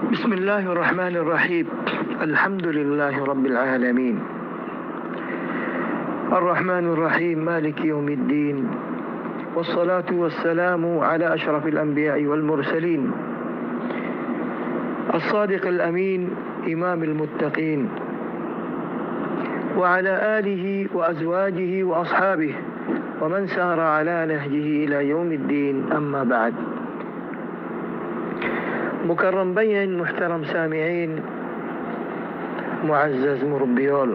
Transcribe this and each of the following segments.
بسم الله الرحمن الرحيم. الحمد لله رب العالمين، الرحمن الرحيم، مالك يوم الدين، والصلاة والسلام على أشرف الأنبياء والمرسلين، الصادق الأمين، إمام المتقين، وعلى آله وأزواجه وأصحابه ومن سار على نهجه إلى يوم الدين. أما بعد. مكرم بين محترم سامعين، معزز مربيول،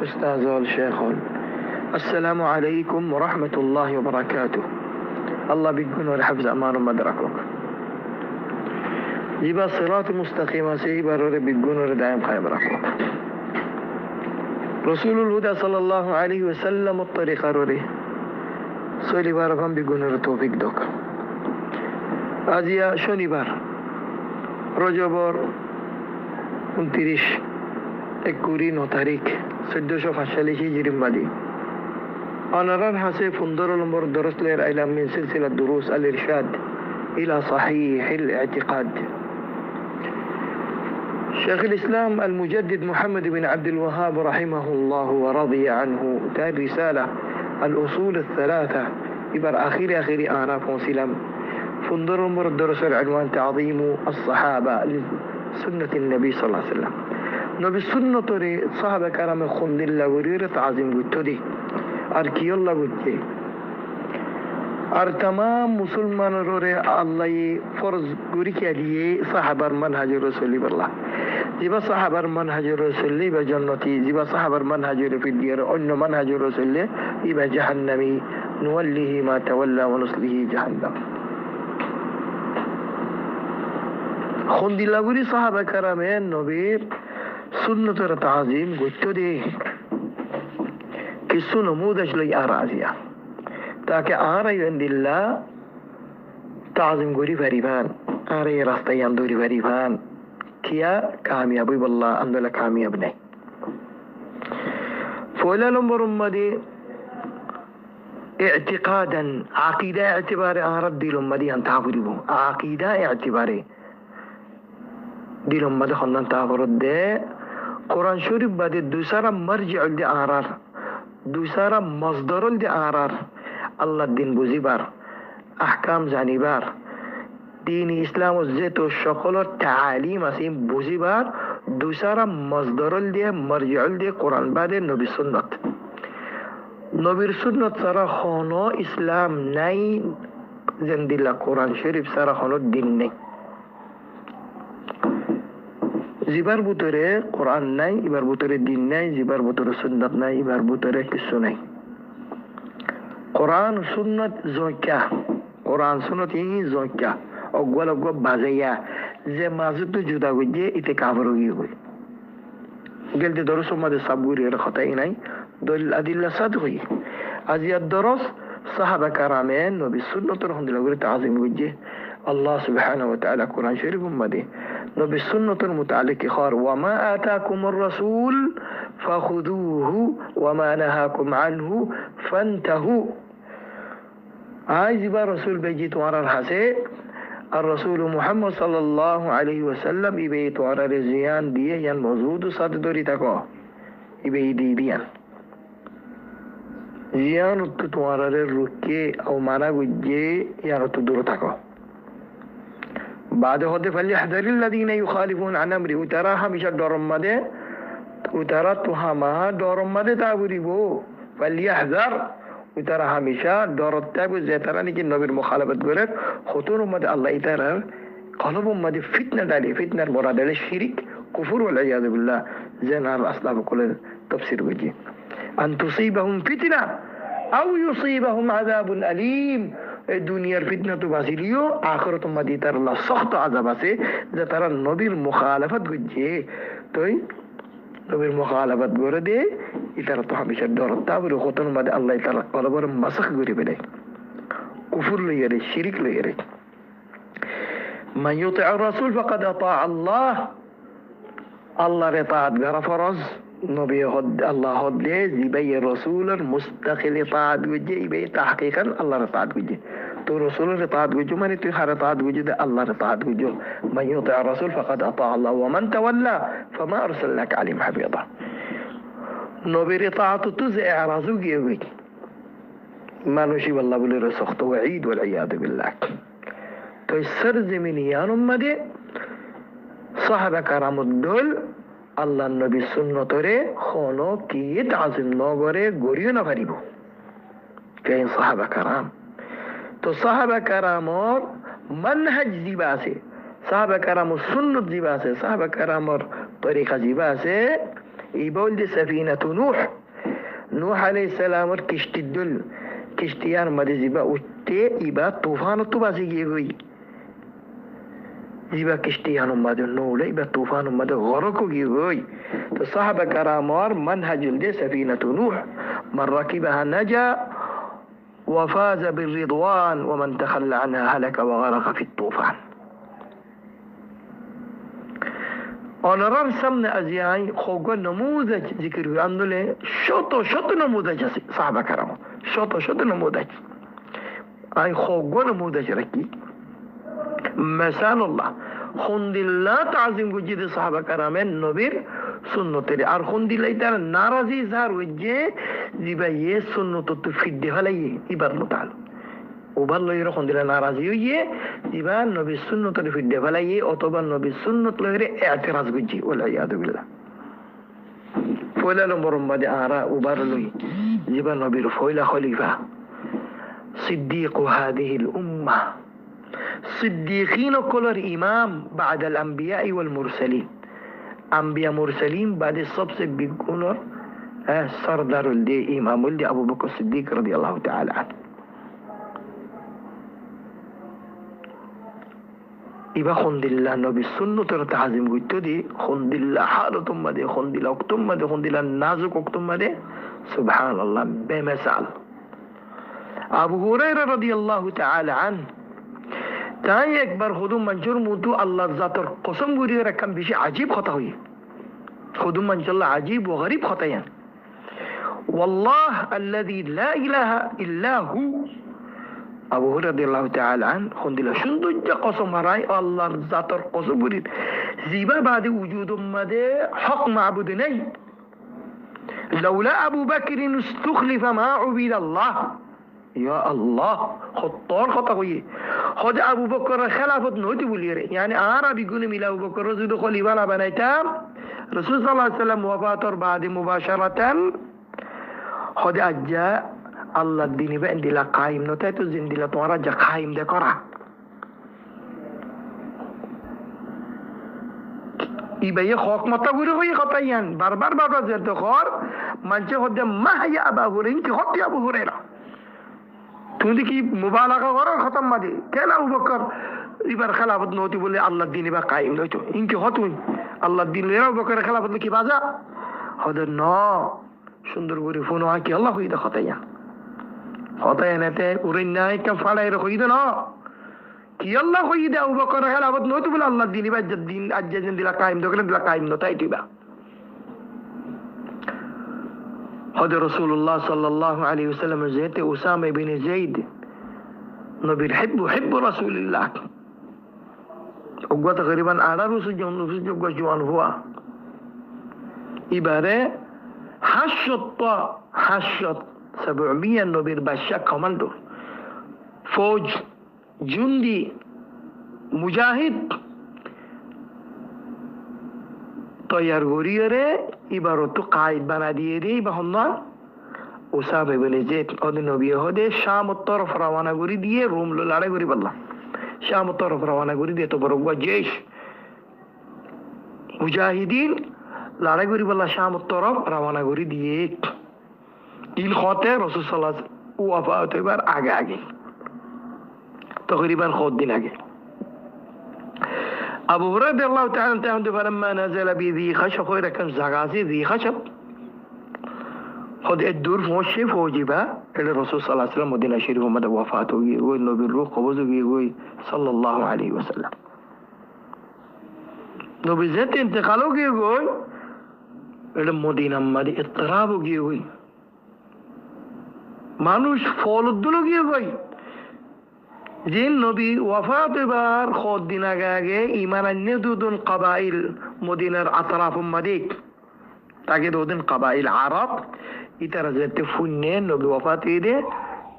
أستاذ الشيخ، السلام عليكم ورحمة الله وبركاته. الله بيكون والحفظ أمان مدركك جيبا صراط مستقيمة سيبا روري بيكون ودائم خيبركم. رسول الهدى صلى الله عليه وسلم الطريقة روري سولي بارفهم بيكون التوفيق دوك. أزيا شوني بار রজবর 29 একুরি 9 তারিখ 1445 হিজরিবাদী অনারার হাসে 15 নম্বর দরস লের আইলাম মিন সিলসিলা দুরুস আল ইরশাদ ইলা صحيح الاعتقاد. شيخ الإسلام المجدد محمد بن عبد الوهاب رحمه الله ورضي عنه تار رسالة الأصول الثلاثة إبر آخر آراف وسلام فندر مر الدرس العنوان تعظيم الصحابة لسنة النبي صلى الله عليه وسلم. نبي السنة تري صحابة كرام خند الله وريرة تعظيم قلت دي أركي الله قلت أر تمام مسلمان روري الله فرض قريك عليه صحابة منهج رسول الله جيبا صحابة منهج رسول الله بجنتي جيبا صحابة منهج في الديار أن منهج رسول الله يبا جهنمي نوله ما تولى ونصله جهنم. خندلاغوري صحابة كرامين نبير سنة تعظيم قلت دي كسو نموذج لي أرازيا تاكي آرأي عند الله تعظيم قولي فريبان آرأي راستيان دوري فريبان كيا كاميابي بالله الحمد لله كامياب ني فولا لنبر أمدي اعتقادا عقيدة اعتباري آردي لأمدي أن تعبريبو عقيدة اعتباري দিলম মাঝে খন্দান তাবরত দে কোরআন শরীফ বাদে দুসারা মারজিউল দি আরার দুসারা মসদরুল দি আরার আল্লাহ দিন বুঝিবার আহকাম জানিবার দিন ইসলাম ও যেত সকল তালিম আছে বুঝিবার দুসারা মসদরুল দি মারজিউল দি কোরআন বাদে নবী সুন্নাত নবীর সুন্নাত সারা হনো ইসলাম নাই জিন্দিল্লাহ কোরআন শরীফ সারা হনো দিন নেই জিবার ভিতরে কোরআন নাই ইবার ভিতরে দিন নাই জিবার ভিতরে সুন্নাত নাই ইবার ভিতরে কিছু নাই কোরআন সুন্নাত জোকা কোরআন সুন্নাত ই জোকা অগল বাজাইয়া যে মাজুত জুদা গজে ইতে কাবর গই হই গেলতে দরস মধ্যে সাবগুরি এর কথাই নাই দলিল আদিল্লা সাদ হই আজিয়াত দরস সাহাবা কারামেন নবী সুন্নাতের হন্দিলা করে তাজিম গজে الله سبحانه وتعالى قرآن شريف مدي نبي السنة المتعلق خار وما آتاكم الرسول فخذوه وما نهاكم عنه فانتهوا. عايز بقى رسول بيجي توارى الحسي الرسول محمد صلى الله عليه وسلم يبي توارى الزيان دي ين موجود صاد دوري تكو يبي دي ديان زيان توارى الركي أو مانا وجي يعني تدور تكو بعد هذا فليحذر الذين يخالفون عن أمره وترى هميشه دورم مده وترى تهما دورم مده تعبريبو فليحذر وترى هميشه دورت تابو زيترا نيجي نبير مخالفت غير خطور مده الله يترى قلب مده فتنة دالي فتنة مراد الشرك كفر والعياذ بالله زين الأصل بكل تفسير وجي أن تصيبهم فتنة أو يصيبهم عذاب أليم. দুনিয়ার ফিতনা তো বাসিলিও আখিরাত মাদি তার আল্লাহ সখত আযাব আছে যে তারা নবীর মুখালাফত করছে তোই নবীর মুখালাফত করে দে ইতারা তো হামেশা ডরতা বলে কতন মাদে আল্লাহ তাআলা কলবর মাসখ করে বেলে কুফর লইরে শিরক লইরে মান ইউতি আর রাসূল ফাকাদ আতা আল্লাহ আল্লাহর ইতাআত করা ফরজ নবী হদ আল্লাহ হদে জিবাই রাসূলের মুস্তাকিল ইতাআত গজে ইবে তাহকিকান আল্লাহর ইতাআত গজে তো রাসূলের ইতাআত গুজো মানে তুই হার ইতাআত গুজো দে আল্লাহর ইতাআত গুজো মান ইউতি আর-রাসূল ফাকাদ আতা আল্লাহ ওয়া মান তাওয়াল্লা ফামা আরসালনাকা আলাইহিম হাফিযা নবীর ইতাআত তো যে আরাজু গিয়ে হই মানুষই আল্লাহ বলে সখত ওয়াঈদ ওয়াল ইয়াদ বিল্লাহ তো সরজমিনিয়ান উম্মদে সাহাবা কারামুদ দল আল্লাহর নবী সুন্নতরে খনো কি তাজিম নগরে গরিও না পারিব কেন সাহাবা কারাম তো সাহাবা কারামর মানহাজ জিবা আছে সাহাবা কারামর সুন্নত জিবা আছে সাহাবা কারামর তরিকা জিবা আছে এই বলতে সাফিনাতু নূহ আলাইহিস সালামর কিস্তি দল কিস্তিয়ার মধ্যে জিবা উঠতে ইবা তুফান তো বাজে গিয়ে গই জিবা কিস্তিয়ার মধ্যে নৌলে ইবা তুফান মধ্যে গরক গিয়ে গই তো সাহাবা কারামর মানহাজুল দে সাফিনাতু নূহ মান রাকিবাহা নাজা وفاز بالرضوان ومن تخلى عنها هلك وغرق في الطوفان অনারার সামনে আজিয়াই খোগ নমুদাজ জিকির হই আন্দোলে শত নমুদাজ আছে সাহাবা কারাম শত নমুদাজ আই খোগ নমুদাজ রাখি মাশাআল্লাহ খুনদিল্লাহ তাজিম গুজিদ সাহাবা কারামের নবীর সুন্নতের আর খুনদিল্লাহ তার নারাজি জার হইছে জিবা ইয়ে সুন্নত তো ফিদে হলাই ইবার মুতাল ওবার লইরে খুনদিল্লাহ নারাজি হইয়ে জিবা নবী সুন্নতের ফিদে হলাই অথবা নবী সুন্নত লইরে ইতিরাজ গুজি ওয়ালা ইয়াদু বিল্লাহ ফয়লা নম্বর মধ্যে আরা ওবার লই জিবা নবীর ফয়লা খলিফা সিদ্দিক হাদিহিল উম্মাহ صديقين كل الإمام بعد الأنبياء والمرسلين أنبياء مرسلين بعد الصبس بيكونوا سردار الدي إمام الدي أبو بكر الصديق رضي الله تعالى عنه إبا خند الله نبي سنة تعظيم قلت دي خند الله حالة مدي خند الله اكتم مدي خند الله نازك اكتم مدي سبحان الله بمثال أبو هريرة رضي الله تعالى عنه তাই একবার খুদুম মঞ্জুর মুতু আল্লাহর জাতর কসম গুরিয়ে রাখলাম বেশি আজীব কথা হই খুদুম মঞ্জুল্লাহ আজীব ও গরিব খতায়ান والله الذي لا اله الا هو আবু হুরায়রা রাদিয়াল্লাহু তাআলা আন খুনদিলা সুন্দর কসম হারাই আল্লাহর জাতর কসম গুরি জিবা বাদে উজুদুম মাদে হক মাবুদ নাই লাউলা আবু বকর ইস্তুখলিফ মা উবিদ আল্লাহ ইয়া আল্লাহ খত্তর কথা কইয়ে হযরত আবু বকর খেলাফত নইতে বলিয়ে রে يعني আরবি গুনে মিলা আবু বকর যদি খলিফা না বানাইতাম রাসূল সাল্লাল্লাহু আলাইহি ওয়াসাল্লাম ওয়াফাতর বাদে মুবাশারাতান হযরত আজ্জা আল্লাহর দ্বীনে বেন্দিলা কায়েম নতে তো জিন্দিলা তোমরা যা কায়েম দে করা ইবাই হক মত গুরে হই কথায়ান বারবার যেতে কর মানছে হদে মাহয়া আবু হুরায়রা কি হতে আবু হুরায়রা তুমি কি মুবালাগা করো খতম মাদি কেন আবু বকর এবার খেলাফত নতি বলে আল্লাহর দ্বীনে বা কায়েম নইতো ইনকি হতুই আল্লাহর দ্বীন এরাও বকর খেলাফত কি বাজা হদে ন সুন্দর করে ফোন হয় কি আল্লাহ কইদা খতায়ানাতে উরিনাই কা ফালাই কইদা না কি আল্লাহ কইদা আবু বকর খেলাফত নতি বলে আল্লাহর দ্বীনে বা দিন আজ্জান দিলা কায়েম দকলে দিলা কায়েম নতাই দিবা হযরত রাসূলুল্লাহ সাল্লাল্লাহু আলাইহি ওয়াসাল্লাম যেতে উসামা ইবনে যায়েদ নবীর হিব্ব রাসূলুল্লাহ ওগত গরিবান আড়ারু সুজন জওয়ান হওয়া ইবারে হাশত 700 নবীর বাদশা কমান্ডো ফৌজ জুন্দি মুজাহিদ তৈয়ার করিয়ে রে এবার তো কায়েদ বানা দিয়ে রে বাহনা উসামা ইবনে যায়েদ ওদের নবী হদে শাম তরফ রওনা করে দিয়ে রোম লড়াই করে বললাম শাম তরফ রওনা করে দিয়ে তো বড় জেশ মুজাহিদিন লড়াই করে বললা শাম তরফ রওনা করে দিয়ে ইল খতে রাসূল সাল্লাল্লাহু আলাইহি ওয়াসাল্লাম ওয়াফাত এবার আগে তকরিবান 7 দিন আগে أبو هريرة رضي الله تعالى عنه فلما نزل بذي خشب خير كان زغازي ذي خشب خد الدور فوشي فوجبا إلى الرسول صلى الله عليه وسلم مدينة شريف ومدى وفاته والنبي الروح قبضه صلى الله عليه وسلم نبي ذات انتقاله إلى مدينة مدى اضطرابه মানুষ ফল উদ্দুলো গিয়ে ভাই যে নবী ওয়াফাত এবার খদ দিন আগে আগে ইমান আন্নে দুদুন কাবাইল মদিনার আতরাফ মাদিক তাকে দুদিন কাবাইল আরব ইতারা যেতে ফুন্নে নবী ওয়াফাত ঈদে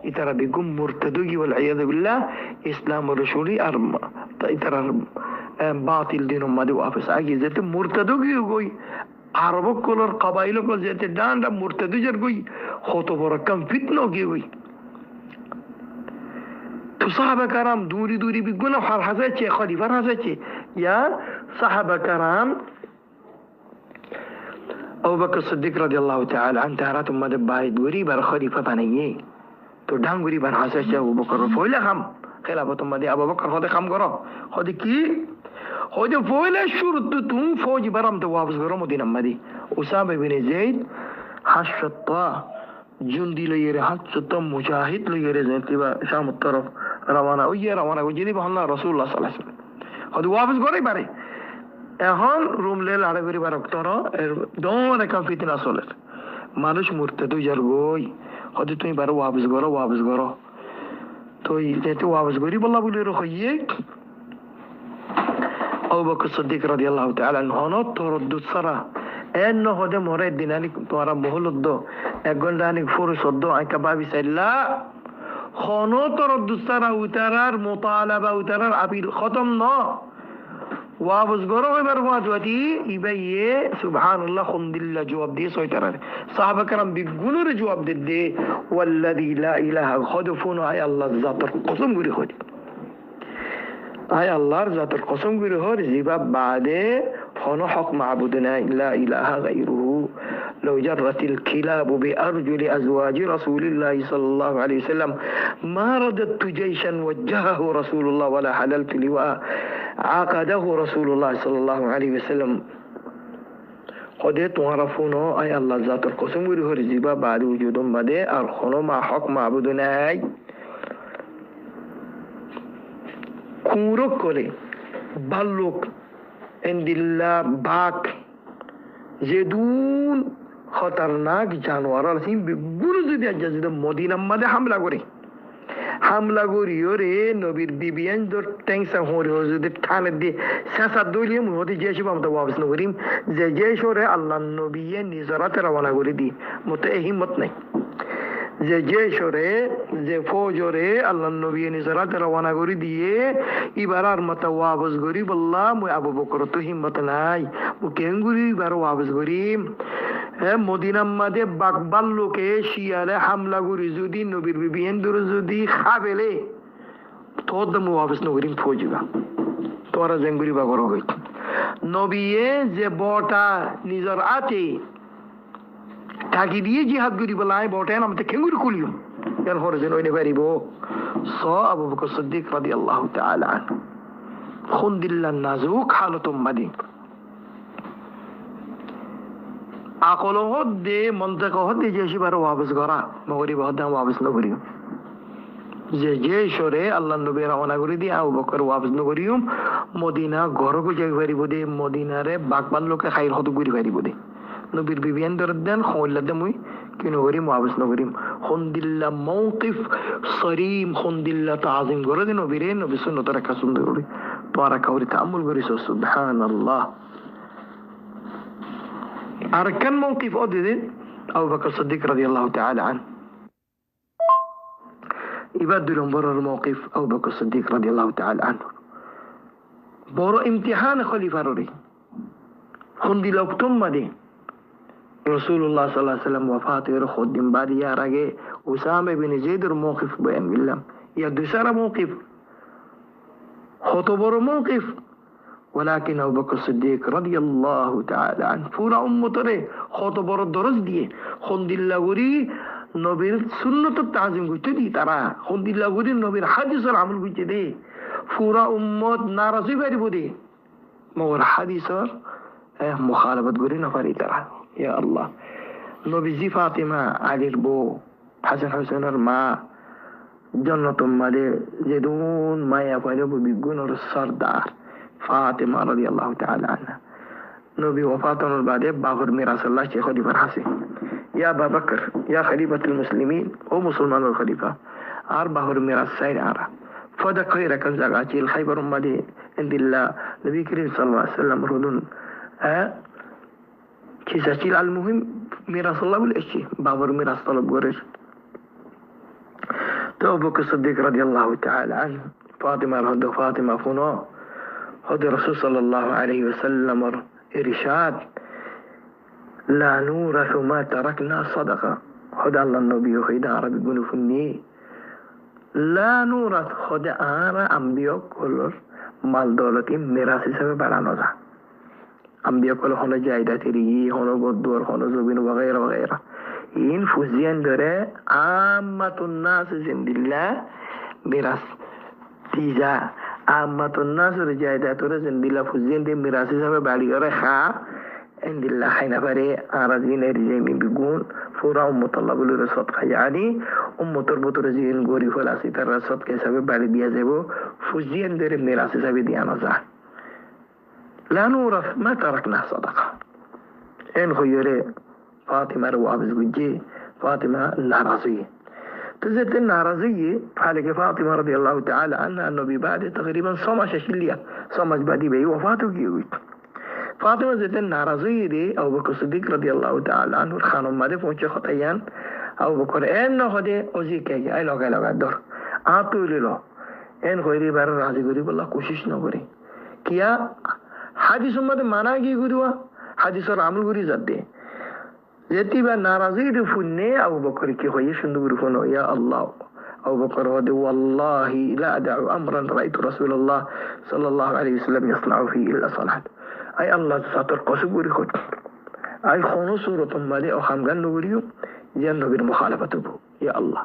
ইতারা বিগুম মুরতাদুগি ওয়াল ইয়াদ বিল্লাহ ইসলাম রসুলি আর ইতারা বাতিল দিন মাদি ওয়াফাস আগে যেতে মুরতাদুগি গই আরব কলর কাবাইল কল যেতে ডান্ডা মুরতাদুজার গই কত বড় কাম ফিতনা গই صحابة كرام دوري دوري بيقولوا حر حساتي خليفة حساتي يا صحابة كرام أبو بكر الصديق رضي الله تعالى عنه تهرات أمد بايد دوري بر خليفة بنيه تو دان دوري بر حساتي أبو بكر فويلة خم خلافة أمد أبو بكر خدي خم قرا خدي كي خدي فويلة شرط تون فوجي برام توافز قرا مدينة أمدي أسامة بن زيد حشطة جندي ليري حشطة مجاهد ليري زين تبا شام الطرف রওনা ওই রওনা ওই যিনি বললেন রাসূলুল্লাহ সাল্লাল্লাহু আলাইহি ওয়াসাল্লাম হয়তো ওয়াপস করেই পারে এখন রুম লে লাড়ে করি বার অক্তর এর দোন একাম ফিতনা চলে মানুষ মুরতাদু যার গই হয়তো তুমি বার ওয়াপস করো তো যেতে ওয়াপস করি বললা বলে রইয়ে আবু বকর সিদ্দিক রাদিয়াল্লাহু তাআলা আনহু তরদ্দুদ সারা এন হদে মরে দিনানি তোরা মহলুদ্দ এক ঘন্টানি ফুরসদ্দ আইকা ভাবি সাইল্লা خانو تردد سرا وترار مطالبة وترار أبي ختم نا وابزغرو برفات وتي يبيه سبحان الله خند الله جواب دي سوي ترار صحابة كرام بيقولوا جواب دي والذي لا إله خدفون أي الله ذات القسم غري خد أي الله ذات القسم غري خد زباب بعده خانو حق معبودنا لا إله غيره لو جرت الكلاب بأرجل أزواج رسول الله صلى الله عليه وسلم ما رددت جيشا وجهه رسول الله ولا حللت لواء عقده رسول الله صلى الله عليه وسلم قد تعرفون أي الله ذات القسم وره رزبا بعد وجود بده أرخنو مع حق معبودنا كورو كولي بلوك عند الله باك যেদুন খতরনাক জানোয়ার আছে বিগুলো যদি আজ মদিনার মধ্যে হামলা করিও রে নবীর বিবিয়ান দর ট্যাংসা হরে যদি ঠানে দিয়ে শেষা দলিয়ে মধ্যে যে সব আমরা ওয়াবস নগরিম যে সরে আল্লাহ নবীয়ে নিজরাতে রওনা করে দি মতে হিম্মত নাই যে সরে যে ফৌজরে আল্লাহ নবী নিজরাতে রওনা করে দিয়ে এবার আর মতো ওয়াবস করি বললাম আবু বকর তো হিম্মত নাই কেঙ্গুরি এবার ওয়াবস করিম মদিনার মাঝে বাকবাল লোকে শিয়ালে হামলা করি যদি নবীর বিবিয়ান ধরে যদি খাবেলে তোর দম ওয়াবস নগরিম ফৌজিবা তোরা জেঙ্গুরি বা করো গই নবীয়ে যে বটা নিজর আছে তাকি দিয়ে জিহাদ করি বলাই বটেন আমাদের কেঙ্গুরি কুলিও এর হরে যেন ওইনে পারিব স আবু বকর সিদ্দিক রাদিয়াল্লাহু তাআলা আনহু খুনদিল্লাহ নাজুক হালাতুম মাদি আকল হদে মন্তক হদে যেসি বার ওয়াবস করা মগরি বহদা ওয়াবস নগরি যে সরে আল্লাহ নবী রওনা করে দিয়ে আবু বকর ওয়াবস নগরিউম মদিনা ঘরকো যাই পারিব দে মদিনারে বাকবাল লোকে খাইর হদ গুরি পারিব দে নবীর বিবিয়ান দরদেন খোল্লাদে মুই কিনো করি ওয়াবস নগরিম খুনদিল্লাহ মওকিফ সরিম খুনদিল্লাহ তাজিম করে দে নবীরে নবী সুন্নাত রাখা সুন্দর করে তো রাখা করে তাআম্মুল করি সুবহানাল্লাহ আর কেন মওকিফ ওদিন আবু বকর সিদ্দিক রাদিয়াল্লাহু তাআলা আনহু এবার দুই নম্বরের মওকিফ আবু বকর সিদ্দিক রাদিয়াল্লাহু তাআলা আনহু বড় ইমতিহান খলিফার রে খুনদিল্লাহ উত্তমমাদে রাসূলুল্লাহ সাল্লাল্লাহু আলাইহি ওয়াসাল্লাম ওয়াফাতের খুদ্দিন বাদ ইয়ার আগে উসামা ইবনে যায়েদের মওকিফ বয়ান করলাম ইয়া দুসরা মওকিফ কত বড় মওকিফ ولكن أبو بكر الصديق رضي الله تعالى عنه পুরা উম্মতরে কত বড় দরজ দিয়ে খুনদিল্লাহ গরি নবীর সুন্নাত তাজিম করতে দি তারা খুনদিল্লাহ গরি নবীর হাদিসের আমল করতে দে পুরা উম্মত নারাজি পারিব দে মগর হাদিসের মুখালাফত করি না পারি তারা ইয়া আল্লাহ নবীজি ফাতিমা আলীর বউ হাসান হোসেনের মা জান্নাতুল মাদে যেদুন মায়া পাইব বিগুণের সরদার ফাতিমা রাদিয়াল্লাহু তাআলা আনহা নবী ওয়াফাতের বাদে বাবর মিরাস আল্লাহ কে খলিফা হাসে ইয়া আবু বকর ইয়া খলিফাতুল মুসলিমিন ও মুসলমানের খলিফা আর বাবর মিরাস সাইর আরা فدك خير كان زغاتي الخيبر مدي عند الله نبي كريم صلى الله عليه وسلم ردون كيساتيل المهم ميراث الله بالاشي بابر ميراث طلب غرير تو ابو بكر الصديق رضي الله تعالى عنه فاطمة رضي فاطمة فنو هدي رسول صلى الله عليه وسلم إرشاد لا نورث ما تركنا صدقة هدى الله النبي خيدا عربي يقولوا فني لا نورث هدى آرى أنبياء كل مال دولتي ميراث سبب على نوزع أنبياء كل هنا جايدات ريجي هنا قدور هنا زبين وغيره وغيره إن فوزيان دره عامة الناس زند الله ميراث تيجا عامة الناس رجايدات زند الله فوزيان دي ميراث سبب على رخا عند الله حين فري أرزين رجيم بيقول فورا مطلب للرصد يعني تربط رزين غوري فلاسي الرصد كسبب بعد بيازبو فوزيان در ميراث سبب ديانا زاه لا نورث ما تركنا صدقة إن خيري فاطمة روابز وجي فاطمة النارازية تزت النارازية فحالك فاطمة رضي الله تعالى عنها النبي بعد تقريبا صمش شلية صمش بعدي بي وفاته جيوت فاطمة زت النارازية دي أو بكر الصديق رضي الله تعالى عنه الخانم مادي فونش خطيان أو بكر إن خدي أزيكي أي لغة لغة دور آتو للو إن خيري بار رازي قولي بالله کوشش نقولي كيا حديث مادي مانا کی قدوا حديث رامل قولي زد دي زيتي با ناراضي دي فني أبو بكر كي خويش ندور فنو يا الله أبو بكر ودي والله لا أدع أمرا رأيت رسول الله صلى الله عليه وسلم يصنع فيه إلا صلاة أي الله تساطر قصب وري خد أي خونو سورة مالي أو خامغان نوريو جان نبي المخالفة بو يا الله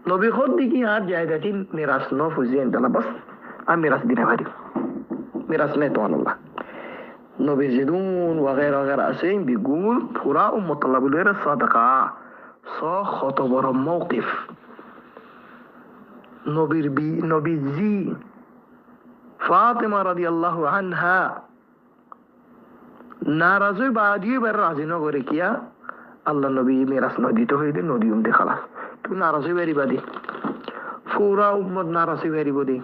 نبي خد دي كي هات جايداتين ميراث نوف وزين دانا بس أم ميراث دينا بادي ميراث نيتوان الله نبي زيدون وغيره وغيره أسين بيقول فراء مطلب غير الصدقة صا خطبر موقف نبي زي فاطمة رضي الله عنها ناراضي بعدي برازي نقولي كيا الله نبي ميراث ندي تو هيدي ندي دي خلاص تو ناراضي بري بدي فراء أمة ناراضي بري بدي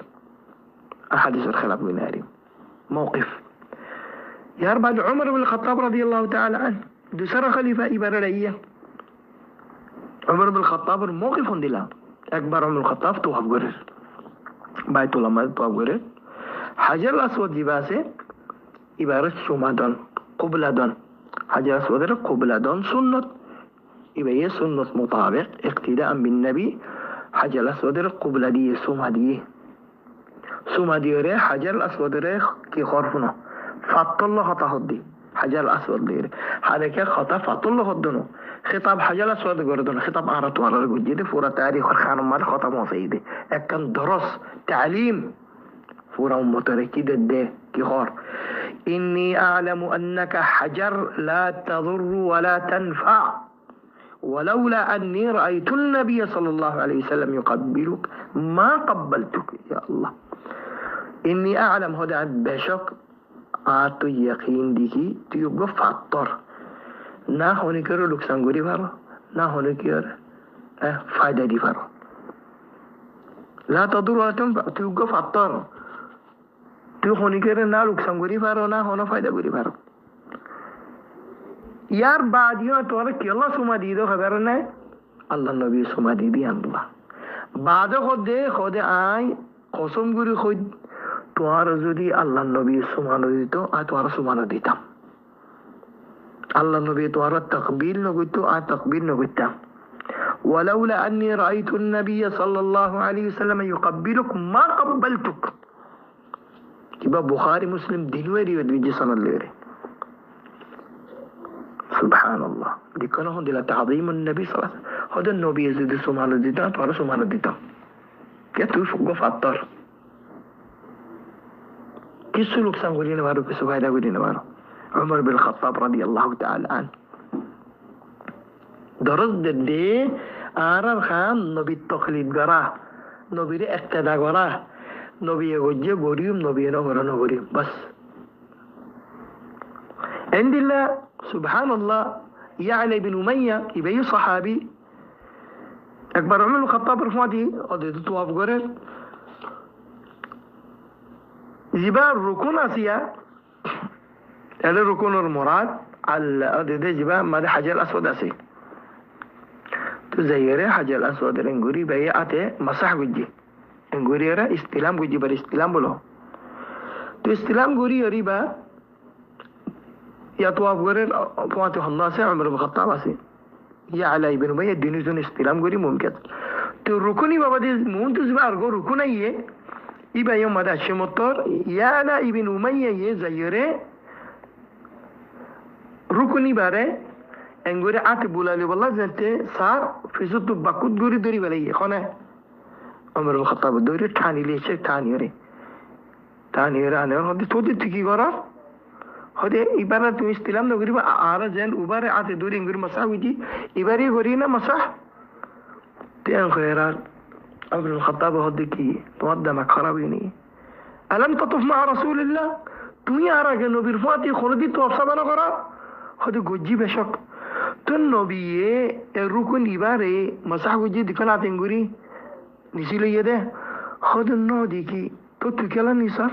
أحاديث الخلاف من هاري موقف يا بعد عمر بن الخطاب رضي الله تعالى عنه دوسرا خليفة إبراهيم عمر بن الخطاب موقف دلا أكبر عمر الخطاب توقف غير بيت الله توقف غير حجر الأسود جباسه إبارة شمادان قبلادان حجر الأسود قبلادان سنة إباية سنة مطابق اقتداء بالنبي حجر الأسود قبلادية سمادية حجر الأسود كي خرفنا فاطلة خطا هدي حجر الأسود دير حركة خطا فاطلة هدنو خطاب حجر الأسود قردون خطاب أعرض على الجديد فورا تاريخ الخانم مال خطا موسيدي أكن درس تعليم فورا متركي ده كخار إني أعلم أنك حجر لا تضر ولا تنفع ولولا أني رأيت النبي صلى الله عليه وسلم يقبلك ما قبلتك يا الله إني أعلم هذا بشك آتو يقين ديكي تيوغو فاتر نا هوني كرو لوكسانغوري فارو نا هوني كير فايدة دي فارو لا تضر ولا تنفع تيوغو فاتر تيو هوني كير نا لوكسانغوري فارو نا هونو فايدة غوري فارو यार बादियों तोर कि अल्लाह सुमा दी दो खबर ने अल्लाह नबी सुमा दी अल्लाह बाद खुद आय कसम गुरी खुद তোমার যদি আল্লাহ নবী সুমানো দিত আর তোমার সুমানো দিতাম আল্লাহ নবী তোমার তাকবীর নগইতো আর তাকবীর নগইতাম ولولا اني رايت النبي صلى الله عليه وسلم يقبلك ما قبلتك কিবা বুখারী মুসলিম দিনওয়ারি ওদি সনদ লেরে সুবহানাল্লাহ দিকনো হদিলা তাযীম النبي صلى الله عليه وسلم হদ নবী যদি সুমানো দিতা তোমার সুমানো দিতাম কে তুই গফাতর किसु नुकसान गुरी ने मारो किसु फायदा गुरी ने मारो عمر بن الخطاب رضي الله تعالى عنه درس دي آرام خان نبي التقليد غرا نبي اقتداء غرا نبي وجه غريم نبي نغرا غريم بس عند الله سبحان الله يعلى بن أمية يبي صحابي أكبر عمر بن الخطاب رفماتي قد يتطواف غرر জিবা রুকুন আসিয়া এলে রুকুনের মুরাদ আল্লাহ দে জিবা মাদে হাজার আসওয়াদ আছে তো যাইরে হাজার আসওয়াদের এঙ্গুরি বাই আতে মাসাহ গুজি এঙ্গুরি এরা ইস্তিলাম গুজি বার ইস্তিলাম বলো তো ইস্তিলাম গুরি অরিবা ইয়া তোয়াফ গরের তোমাতে হল্লা আছে উমর ইবনে খাত্তাব আছে ইয়া আলা ইবনে উমাইয়া দিনুজন ইস্তিলাম গুরি মুমকিন তো রুকুনি বাবা দে মুন তো জিবা আরগো রুকুনাইয়ে ইবা ইয়ম মাদা শিমতর ইয়া আলা ইবনে উমাইয়া ইয়ে যাইরে rukuni bare engore ati bulali wallah zente sar fisutu bakut duri duri bale khone umar ibn khattab duri thani leche thani ore ane hodi todi tiki gora hodi ibara tu istilam no goriba ara jen ubare ati duri ngori masawiji ibari gori na masah tian khairat umar ibn khattab hodi ki tuwaddama kharabini alam tatuf ma rasulillah তুই আর আগে নবীর Fati খরদি তো অবসাবানা করা হতে গজ্জি বেশক তো নবী রুকুন ইবারে মাসাহ গজ্জি দিকলা তেঙ্গুরি নিছিল ইয়ে দে হতে ন দেখি তো তুই কেলা নিসার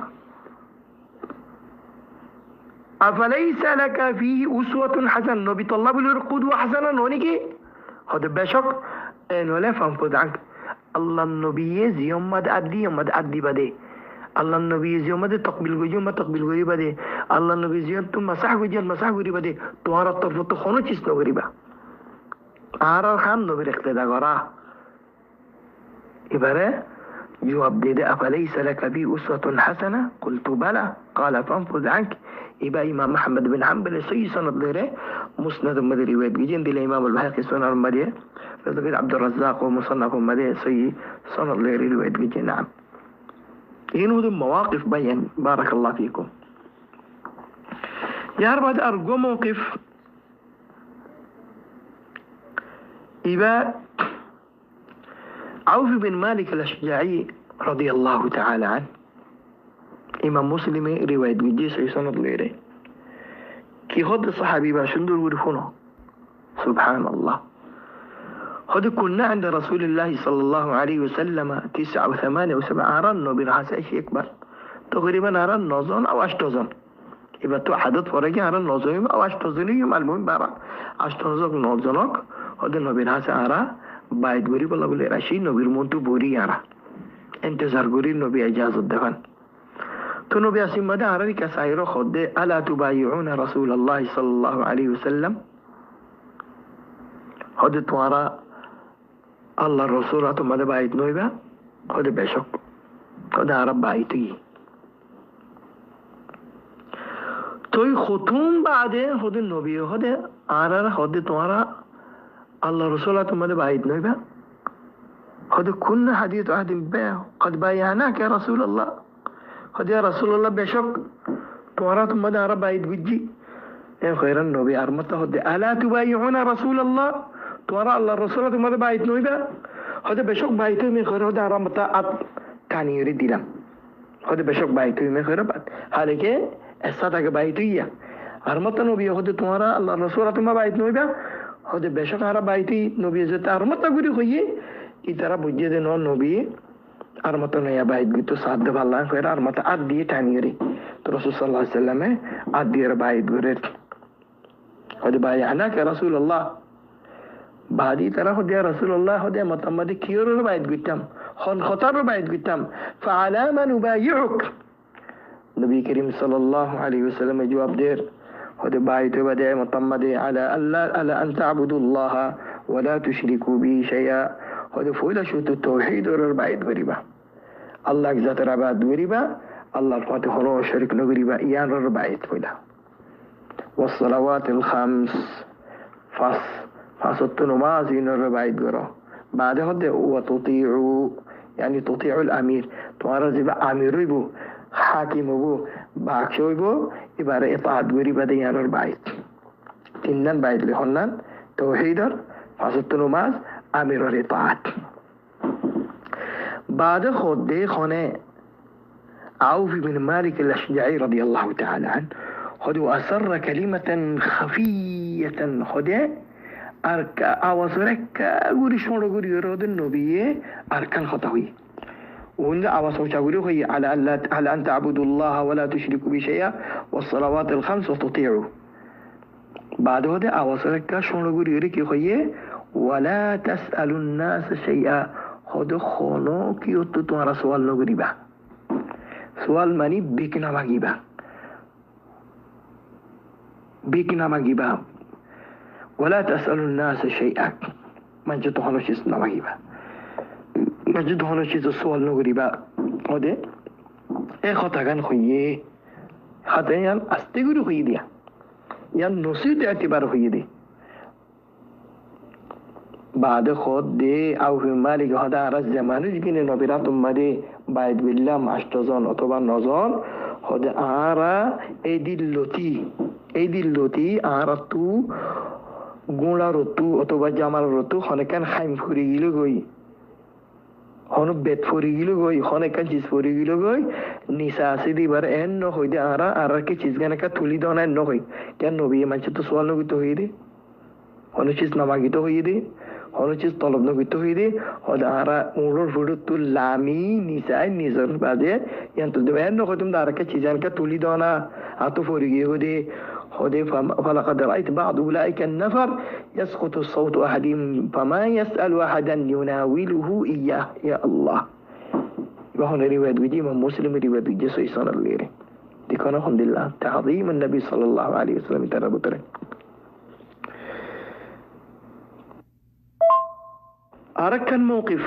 আফালাইসা লাকা ফিহি উসওয়াতুন হাসান নবী তাল্লাহ বলির কুদওয়া হাসানা ননি কি হতে বেশক নলে ফামফুদ আক আল্লাহ নবী জিয়াম্মাদ আদি বাদে আল্লাহ নবী জিয়াম্মাদ তাকবিল গজি বাদে আল্লাহ নবী জিয়াম তুম মাসাহ গজি বাদে তোমার তরফ তো কোনো চিজ নগরিবা আর খান নবীর ইক্তেদা করা এবারে জবাব দিয়ে দে আফালাইসা লাকা বি উসওয়াতুন হাসানা কুলতু বালা قال فانفذ عنك ইবা ইমাম আহমদ বিন হাম্বল সহি সনদ লেরে মুসনাদ মধ্যে রিওয়ায়াত গিয়েছেন দিলে ইমাম আল বাহাকি সুনান মধ্যে ফজল আব্দুর রাজ্জাক ও মুসান্নাফ মধ্যে সহি সনদ লেরে রিওয়ায়াত গিয়েছেন নাম إنه مواقف بيان بارك الله فيكم يا رب أرجو موقف إبا عوف بن مالك الأشجعي رضي الله تعالى عنه إمام مسلم رواية بجيس سنة ليري كي خد الصحابي باشندور ورفونه سبحان الله هذا كنا عند رسول الله صلى الله عليه وسلم 9 و8 و7 أران نبي رحاسة شيء أكبر تقريبا أران نوزون أو 8 زون إذا تو عدد فرقي أران نوزون أو 8 زون يوم المهم بارا 8 زون نوزونك هذا نبي رحاسة أرا بايد غوري بلا بلا راشي نبي رمونتو بوري أرا انتظار غوري نبي إجازة دفن تو نبي أسيم مدى أراني كسائرو خد ألا تبايعون رسول الله صلى الله عليه وسلم هذا توارا الله الرسول ماذا بايت نويبا هذا بشك هذا عرب بايتي توي ختوم بعده هذا النبي هذا عرر هذا توارا الله الرسول ماذا بايت نويبا هذا كنا حديث عهد بيع قد بايعناك يا رسول الله هذا يا رسول الله بشك توارا ماذا عرب بايت بجي يا خير النبي أرمته هذا ألا تبايعون رسول الله توارا الله الرسول ماذا بايت نويبا هذا بشوك بايتو من خير هذا رمتا أب تاني يريد ديلم هذا بشوك بايتو من خير بعد حالك الصدق بايتو يا أرمتا نبي هذا توارا الله الرسول ما بايت نويبا هذا بشوك هذا بايتي نبي زت أرمتا غوري خويه إترا بوجه نو نبي أرمتا نيا بايت gitu saat de Allah خير أرمتا أدي تاني يري الرسول صلى الله عليه وسلم أدي بايت غوري هذا بايعناك يا رسول الله بعدي ترى هدي رسول الله هدي متمدي كيرو بايد قتام خن خطر بايد قتام فعلى ما نبايعك النبي الكريم صلى الله عليه وسلم جواب دير هدي بايد بدي متمدي على ألا أن تعبدوا الله ولا تشركوا به شيئا هدي فولا شو التوحيد ور بايد غريبة الله جزات رباد غريبة الله الفاتح رو شرك غريبة يان ور بايد فولا والصلوات الخمس فصدت نماز ينور بعيد قرا بعد هذا وتطيعوا يعني تطيع الأمير توارز بقى أمير يبو حاكم يبو باكشو يبو يبقى إطاعت قري بدي ينور بعيد تنن بعيد لهنن توحيدر فصدت نماز أمير الإطاعت بعد خد خانة عوف بن مالك الأشجعي رضي الله تعالى عنه خذوا أسر كلمة خفية خده أركا أوصرك أقول شلون أقول يراد النبي أركان خطوي وهن أوصوا شاوروا هي على أن تعبدوا الله ولا تشركوا به شيئا والصلوات الخمس وتطيعوا بعد هذا أوصوا لك شنو يقولوا هي ولا تسألوا الناس شيئا خذ خونو كيو تمہارا سوال نہ کریبا سوال مانی بیکنا مانگیبا ولا تسألوا الناس شيئا من جد هنو چیز نہ مانگیبا من جد هنو چیز سوال نہ کریبا ودے اے خطاگان خویے خطا یان استے گرو خوی دیا یان نصیحت اعتبار خوی دی بعد خود دے او مالک هذا আর জামানুজ গিনে নবীরাত উম্মাদে বাইদ বিল্লাহ মাস্টারজন অথবা নজন হদে আরা এই দিল্লতি আরা তু গুণা রতু অথবা জামাল রতু হনেকান খাইম ফুরি গিল গই হন বেত ফুরি গিল গই হনেকান চিজ ফুরি গিল গই নিসা আসি দিবার এন ন হইদে আরা কি চিজ গানকা তুলি দনা ন হই কেন নবী মানছে তো সোয়াল নগিত হই দে হন চিজ নামাগিত হই দে হন চিজ তলব নগিত হই দে হদে আরা উড়র ফুড় তু লামি নিসাই নিজর বাদে ইয়ান তো দেন ন হইতুম দারকা চিজ গানকা তুলি দনা আতো ফুরি গিয়ে হদে فلقد رأيت بعض أولئك النفر يسقط الصوت أحدهم فما يسأل أحدا يناوله إياه يا الله وهنا رواية وجيم مسلم رواية جسوي صلى الله عليه ديكونا الحمد لله تعظيم النبي صلى الله عليه وسلم ترى أركن موقف